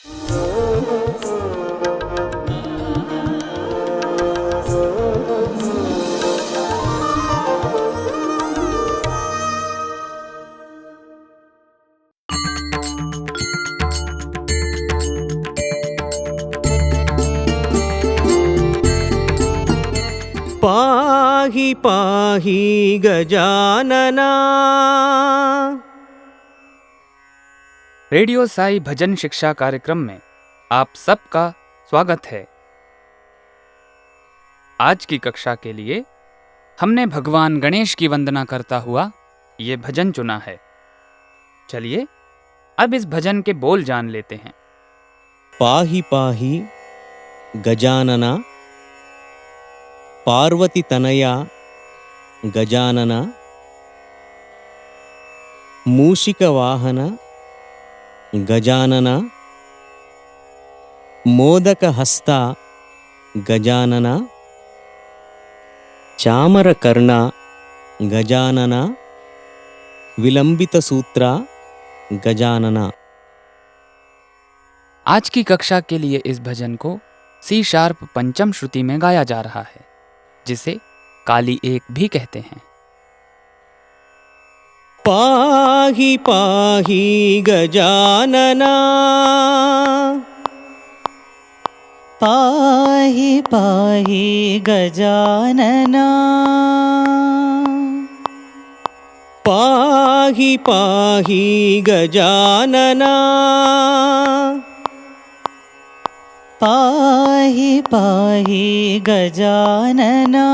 पाहि पाहि गजानना। रेडियो साई भजन शिक्षा कार्यक्रम में आप सबका स्वागत है। आज की कक्षा के लिए हमने भगवान गणेश की वंदना करता हुआ ये भजन चुना है। चलिए अब इस भजन के बोल जान लेते हैं। पाहि पाहि गजानना, पार्वती तनया गजानना, मूषिक वाहन गजानना, मोदक हस्ता गजानना, चामर कर्णा गजानना, विलंबित सूत्रा गजानना। आज की कक्षा के लिए इस भजन को सी शार्प पंचम श्रुति में गाया जा रहा है, जिसे काली एक भी कहते हैं। पाहि पाहि गजानना, पाहि पाहि गजानना, पाहि पाहि गजानना, पाहि पाहि गजानना,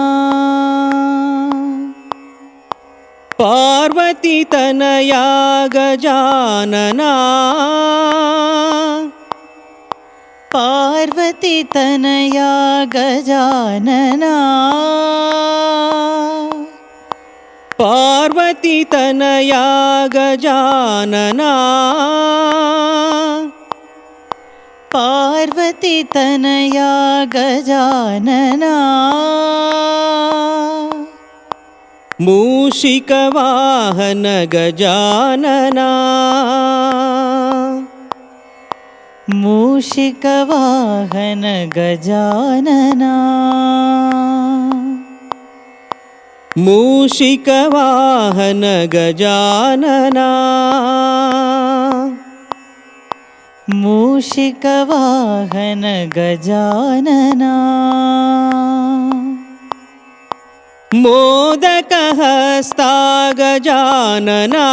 पार्वती तनया गजानना, पार्वती तनया गजानना, पार्वती तनया गजानना, पार्वती तनया गजानना, मूषिक वाहन गजानना, मूषिक वाहन गजानना, मूषिक वाहन गजानना, मूषिक वाहन गजानना, मोदक हस्ता गजानना,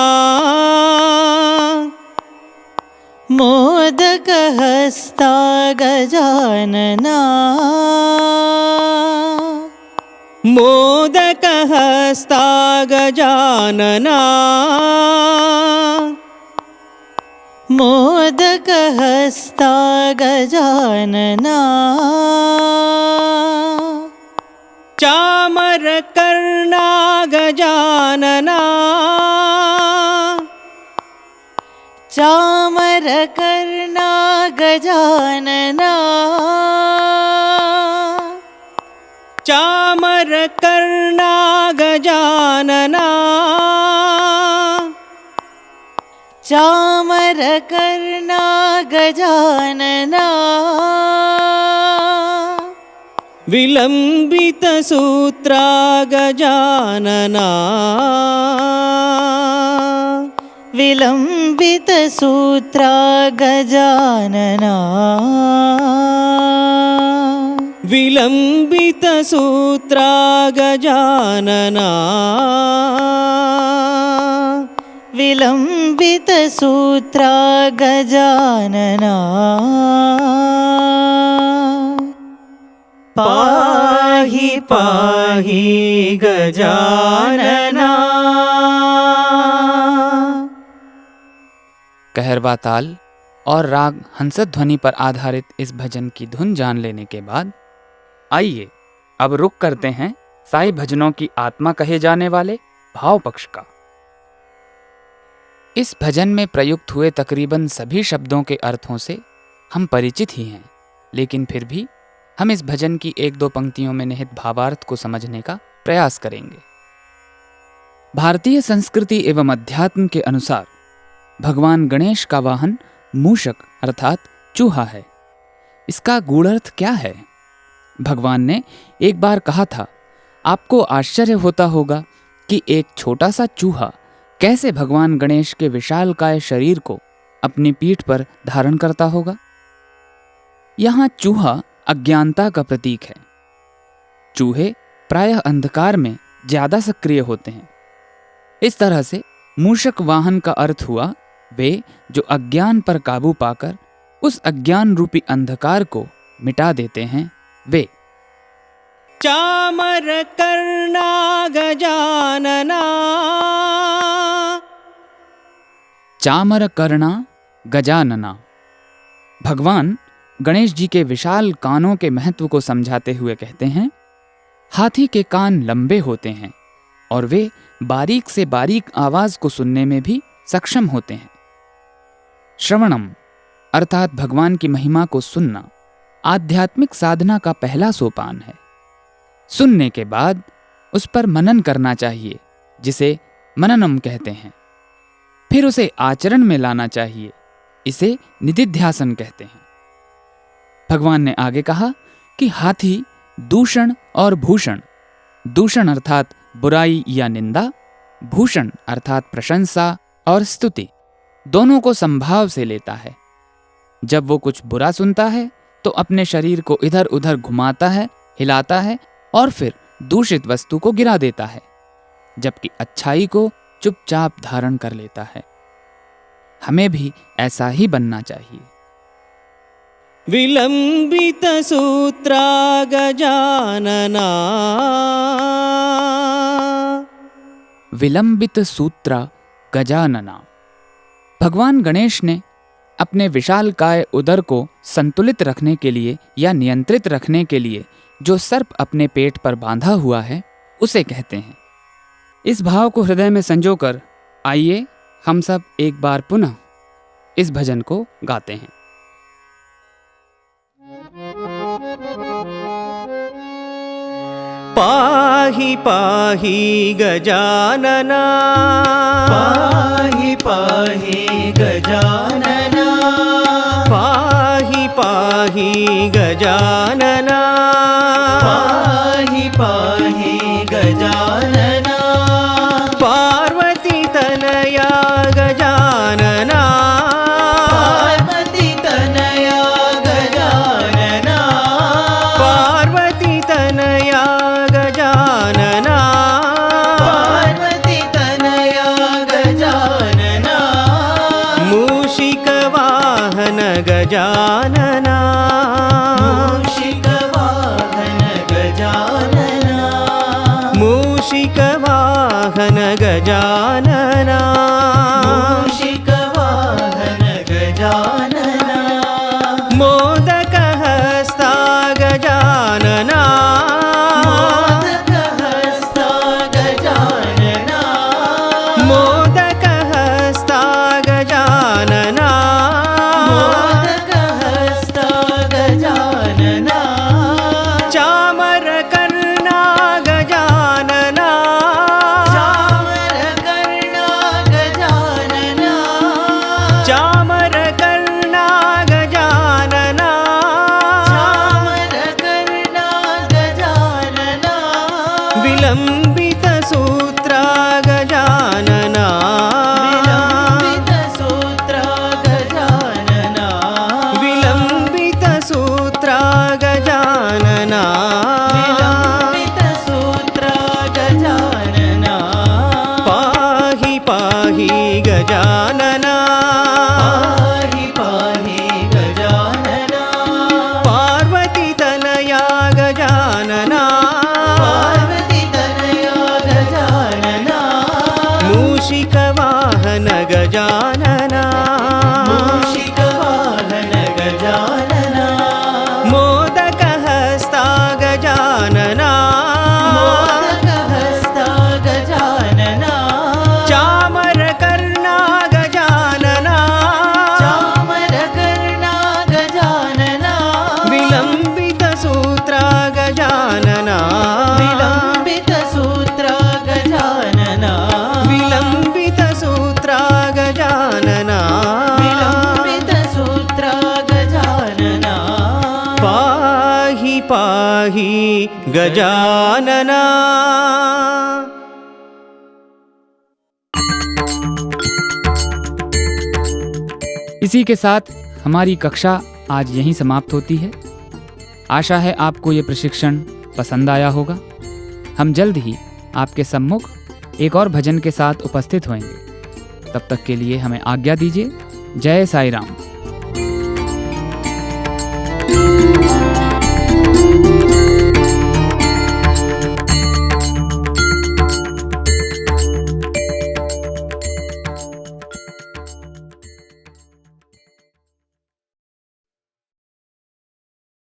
मोदक हस्ता गजानना, मोदक हस्ता गजानना, मोदक हस्ता गजानना, चामर कर्णा गजानना, चामर कर्णा गजानना, चामर कर्णा गजानना, चामर कर्णा गजानना, विलंबित सूत्रा गजानना, विलंबित सूत्रा गजानना, विलंबित सूत्रा गजानना, विलंबित सूत्रा गजानना, पाहि पाहि गजानना। कहरवा ताल और राग हंसध्वनि पर आधारित इस भजन की धुन जान लेने के बाद आइए अब रुख करते हैं साई भजनों की आत्मा कहे जाने वाले भाव पक्ष का। इस भजन में प्रयुक्त हुए तकरीबन सभी शब्दों के अर्थों से हम परिचित ही हैं, लेकिन फिर भी हम इस भजन की एक दो पंक्तियों में निहित भावार्थ को समझने का प्रयास करेंगे। भारतीय संस्कृति एवं अध्यात्म के अनुसार भगवान गणेश का वाहन मूषक अर्थात चूहा है। इसका गूढ़ार्थ क्या है? भगवान ने एक बार कहा था, आपको आश्चर्य होता होगा कि एक छोटा सा चूहा कैसे भगवान गणेश के विशालकाय शरीर को अपनी पीठ पर धारण करता होगा। यहाँ चूहा अज्ञानता का प्रतीक है। चूहे प्रायः अंधकार में ज्यादा सक्रिय होते हैं। इस तरह से मूषक वाहन का अर्थ हुआ वे जो अज्ञान पर काबू पाकर उस अज्ञान रूपी अंधकार को मिटा देते हैं, वे। चामर कर्णा गजानना। चामर कर्णा गजानना। भगवान गणेश जी के विशाल कानों के महत्व को समझाते हुए कहते हैं, हाथी के कान लंबे होते हैं और वे बारीक से बारीक आवाज को सुनने में भी सक्षम होते हैं। श्रवणम अर्थात भगवान की महिमा को सुनना आध्यात्मिक साधना का पहला सोपान है। सुनने के बाद उस पर मनन करना चाहिए, जिसे मननम कहते हैं। फिर उसे आचरण में लाना चाहिए, इसे निदिध्यासन कहते हैं। भगवान ने आगे कहा कि हाथी दूषण और भूषण, दूषण अर्थात बुराई या निंदा, भूषण अर्थात प्रशंसा और स्तुति, दोनों को संभाव से लेता है। जब वो कुछ बुरा सुनता है तो अपने शरीर को इधर उधर घुमाता है, हिलाता है और फिर दूषित वस्तु को गिरा देता है, जबकि अच्छाई को चुपचाप धारण कर लेता है। हमें भी ऐसा ही बनना चाहिए। विलंबित सूत्रा गजानना। विलंबित सूत्रा गजानना। भगवान गणेश ने अपने विशालकाय उदर को संतुलित रखने के लिए या नियंत्रित रखने के लिए जो सर्प अपने पेट पर बांधा हुआ है, उसे कहते हैं। इस भाव को हृदय में संजोकर आइए हम सब एक बार पुनः इस भजन को गाते हैं। पाहि पाहि गजानना। पाहि पाहि गजानना। पाहि पाहि गजानना। पाहि पाहि गजानना। पार्वती तनया गजानना। पार्वती तनया गजानना। पार्वती तनया गजानना। पार्वती तनया गजानना। मूषिक वाहन गजानना। मूषिक वाहन गजानना। मूषिक वाहन गजानना। मूषिक वाहन गजानना। मोदक हस्ता गजानना। मोदक हस्ता गजानना। मोदक हस्ता गजानना। मोदक हस्ता गजानना। चामर कर्णा गजानना। चामर कर्णा गजानना। चामर कर्णा गजानना। चामर कर्णा गजानना। विलंबित सूत्रा गजानना। विलंबित सूत्रा गजानना। विलंबित सूत्रा गजानना। विलंबित सूत्रा गजानना। पाहि पाहि गजानना। पाहि पाहि गजानना। पार्वती तनया गजानना। पार्वती तनया गजानना पाहि पाहि गजानना। इसी के साथ हमारी कक्षा आज यहीं समाप्त होती है। आशा है आपको ये प्रशिक्षण पसंद आया होगा। हम जल्द ही आपके सम्मुख एक और भजन के साथ उपस्थित होंगे। तब तक के लिए हमें आज्ञा दीजिए। जय साईं राम।